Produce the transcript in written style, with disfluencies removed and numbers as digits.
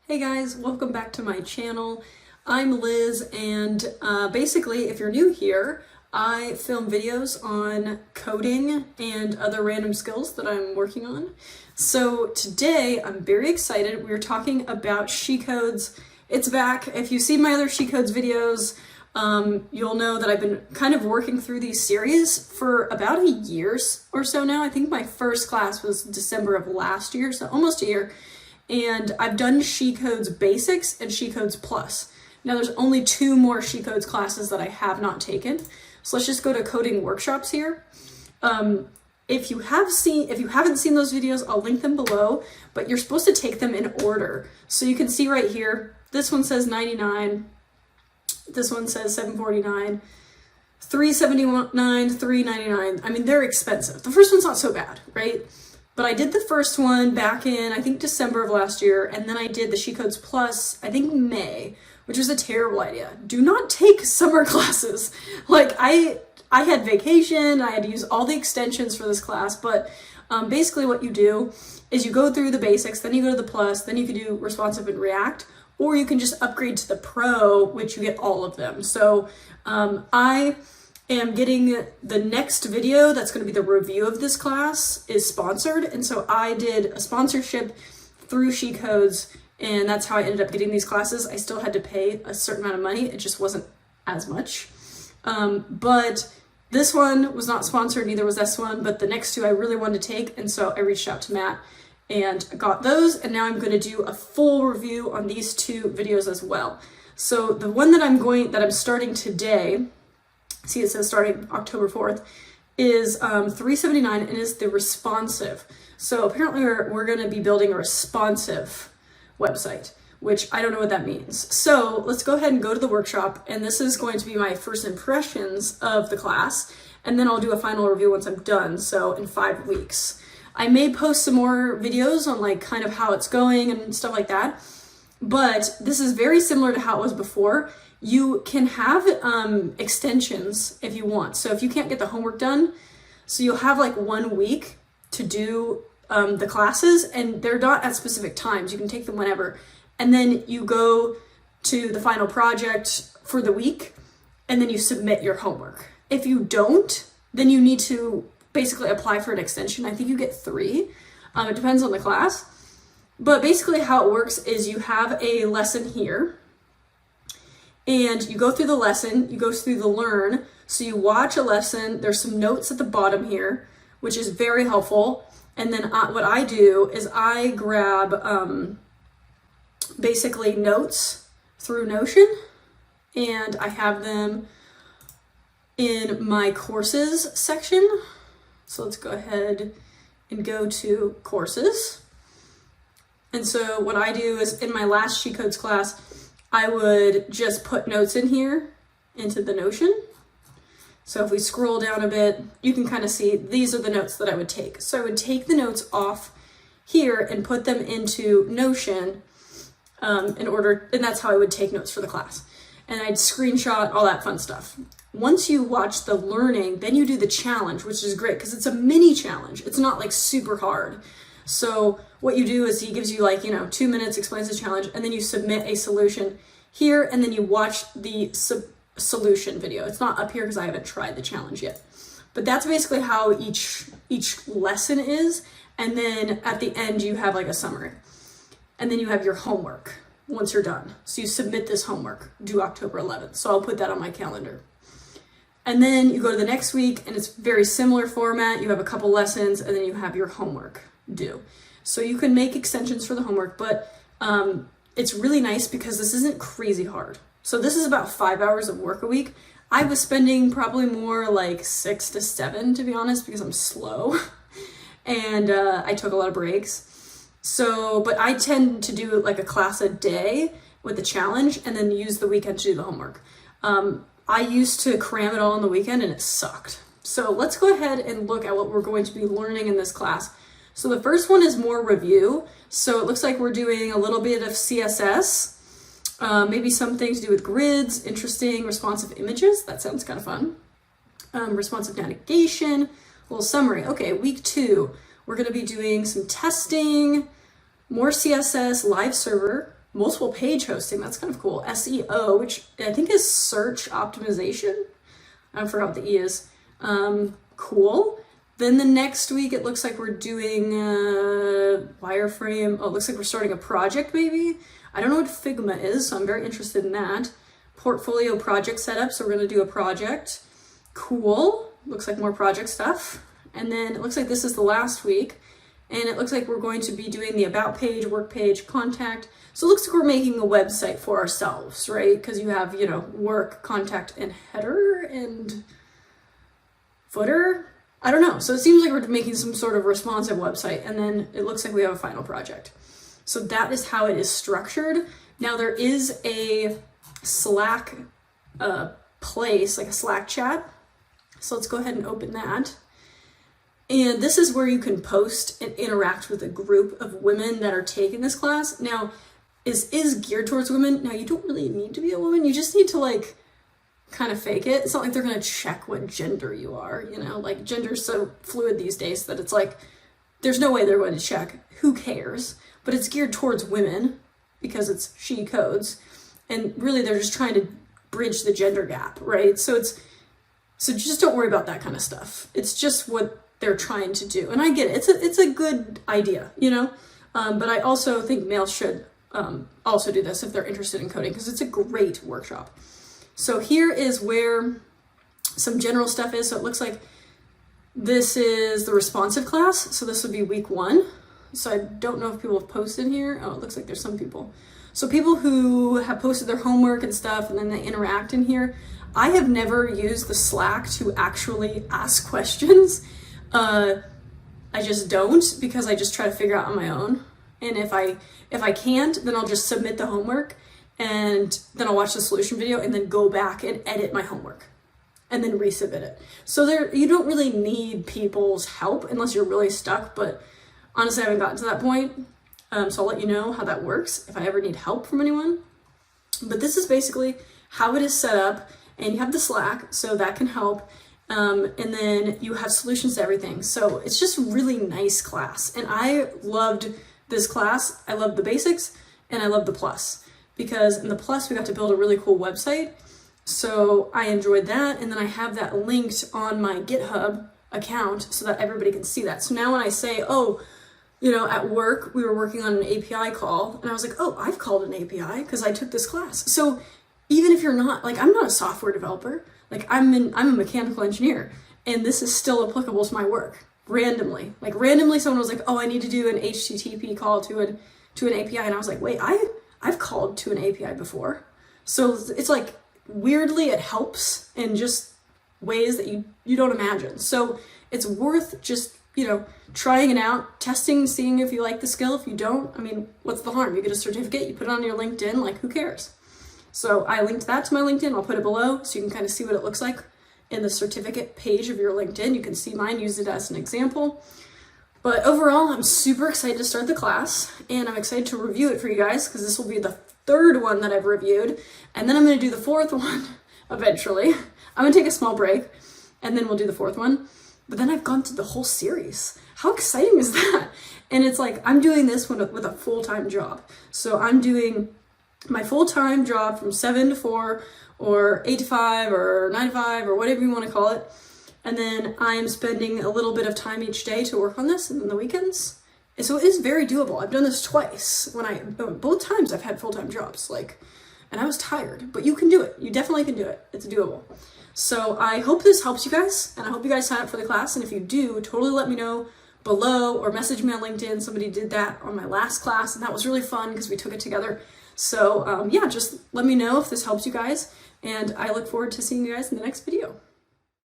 Hey guys, welcome back to my channel. I'm Liz, and basically, if you're new here, I film videos on coding and other random skills that I'm working on. So today, I'm very excited. We're talking about SheCodes. It's back. If you see my other SheCodes videos, you'll know that I've been kind of working through these series for about a year or so now. I think my first class was December of last year, so almost a year. And I've done SheCodes Basics and SheCodes Plus. Now there's only 2 more SheCodes classes that I have not taken. So let's just go to coding workshops here. If you haven't seen those videos, I'll link them below, but you're supposed to take them in order. So you can see right here, this one says 99, this one says 749, 379, 399. I mean, they're expensive. The first one's not so bad, right? But I did the first one back in, I think, December of last year, and then I did the SheCodes Plus, I think May, which was a terrible idea. Do not take summer classes. Like, I had vacation, I had to use all the extensions for this class, but basically what you do is you go through the basics, then you go to the Plus, then you can do responsive and React, or you can just upgrade to the Pro, which you get all of them. So I am getting the next video that's going to be the review of this class is sponsored, and so I did a sponsorship through SheCodes, and that's how I ended up getting these classes. I still had to pay a certain amount of money, it just wasn't as much. But this one was not sponsored, neither was this one, but the next 2 I really wanted to take, and so I reached out to Matt and got those, and now I'm going to do a full review on these 2 videos as well. So the one that I'm starting today, see it says starting October 4th, is 379 and is the responsive. So apparently we're going to be building a responsive website, which I don't know what that means. So let's go ahead and go to the workshop, and this is going to be my first impressions of the class, and then I'll do a final review once I'm done, so in 5 weeks. I may post some more videos on like kind of how it's going and stuff like that, but this is very similar to how it was before. You can have extensions if you want. So if you can't get the homework done, so you'll have like 1 week to do the classes, and they're not at specific times. You can take them whenever. And then you go to the final project for the week, and then you submit your homework. If you don't, then you need to basically apply for an extension. I think you get 3. It depends on the class. But basically how it works is you have a lesson here, and you go through the lesson, you go through the learn. So you watch a lesson, there's some notes at the bottom here, which is very helpful. And then what I do is I grab basically notes through Notion, and I have them in my courses section. So let's go ahead and go to courses. And so what I do is in my last SheCodes class, I would just put notes in here into the Notion. So if we scroll down a bit, you can kind of see these are the notes that I would take. So I would take the notes off here and put them into Notion and that's how I would take notes for the class. And I'd screenshot all that fun stuff. Once you watch the learning, then you do the challenge, which is great because it's a mini challenge. It's not like super hard. So what you do is he gives you like, 2 minutes, explains the challenge, and then you submit a solution here, and then you watch the solution video. It's not up here because I haven't tried the challenge yet. But that's basically how each lesson is. And then at the end, you have like a summary. And then you have your homework once you're done. So you submit this homework due October 11th. So I'll put that on my calendar. And then you go to the next week, and it's very similar format. You have a couple lessons, and then you have your homework due. So you can make extensions for the homework, but it's really nice because this isn't crazy hard. So this is about 5 hours of work a week. I was spending probably more like 6 to 7, to be honest, because I'm slow and I took a lot of breaks. So, but I tend to do like a class a day with the challenge and then use the weekend to do the homework. I used to cram it all on the weekend and it sucked. So let's go ahead and look at what we're going to be learning in this class. So the first one is more review. So it looks like we're doing a little bit of CSS, maybe something to do with grids, interesting responsive images. That sounds kind of fun. Responsive navigation, a little summary. Okay, week 2, we're going to be doing some testing, more CSS, live server, multiple page hosting. That's kind of cool. SEO, which I think is search optimization. I forgot what the E is. Cool. Then the next week, it looks like we're doing wireframe. Oh, it looks like we're starting a project maybe. I don't know what Figma is, so I'm very interested in that. Portfolio project setup, so we're gonna do a project. Cool, looks like more project stuff. And then it looks like this is the last week, and it looks like we're going to be doing the about page, work page, contact. So it looks like we're making a website for ourselves, right? Because you have, you know, work, contact, and header, and footer. I don't know. So it seems like we're making some sort of responsive website, and then it looks like we have a final project. So that is how it is structured. Now there is a Slack place, like a Slack chat. So let's go ahead and open that. And this is where you can post and interact with a group of women that are taking this class. Now, is geared towards women. Now, you don't really need to be a woman. You just need to like kind of fake it. It's not like they're gonna check what gender you are, you know, like gender's so fluid these days that it's like, there's no way they're going to check. Who cares? But it's geared towards women because it's SheCodes. And really they're just trying to bridge the gender gap, right? So just don't worry about that kind of stuff. It's just what they're trying to do. And I get it. It's a good idea, you know? But I also think males should also do this if they're interested in coding, because it's a great workshop. So here is where some general stuff is. So it looks like this is the responsive class. So this would be week 1. So I don't know if people have posted here. Oh, it looks like there's some people. So people who have posted their homework and stuff, and then they interact in here. I have never used the Slack to actually ask questions. I just don't, because I just try to figure out on my own. And if I can't, then I'll just submit the homework, and then I'll watch the solution video and then go back and edit my homework and then resubmit it. So you don't really need people's help unless you're really stuck, but honestly, I haven't gotten to that point. So I'll let you know how that works if I ever need help from anyone. But this is basically how it is set up, and you have the Slack, so that can help. And then you have solutions to everything. So it's just a really nice class. And I loved this class. I loved the basics, and I loved the plus, because in the plus we got to build a really cool website. So I enjoyed that. And then I have that linked on my GitHub account so that everybody can see that. So now when I say, oh, you know, at work, we were working on an API call, and I was like, oh, I've called an API because I took this class. So even if you're not, like, I'm not a software developer, like I'm a mechanical engineer, and this is still applicable to my work. Randomly someone was like, oh, I need to do an HTTP call to an API. And I was like, wait, I've called to an API before. So it's like, weirdly, it helps in just ways that you don't imagine. So it's worth just, you know, trying it out, testing, seeing if you like the skill. If you don't, I mean, what's the harm? You get a certificate, you put it on your LinkedIn, like, who cares? So I linked that to my LinkedIn. I'll put it below so you can kind of see what it looks like in the certificate page of your LinkedIn. You can see mine, use it as an example. But overall, I'm super excited to start the class, and I'm excited to review it for you guys, because this will be the 3rd one that I've reviewed. And then I'm going to do the 4th one eventually. I'm going to take a small break, and then we'll do the 4th one. But then I've gone through the whole series. How exciting is that? And it's like, I'm doing this with a full-time job. So I'm doing my full-time job from 7 to 4, or 8 to 5, or 9 to 5, or whatever you want to call it. And then I'm spending a little bit of time each day to work on this, and then the weekends. And so it is very doable. I've done this twice. Both times I've had full-time jobs, and I was tired, but you can do it. You definitely can do it. It's doable. So I hope this helps you guys, and I hope you guys sign up for the class. And if you do, totally let me know below, or message me on LinkedIn. Somebody did that on my last class, and that was really fun because we took it together. So yeah, just let me know if this helps you guys, and I look forward to seeing you guys in the next video.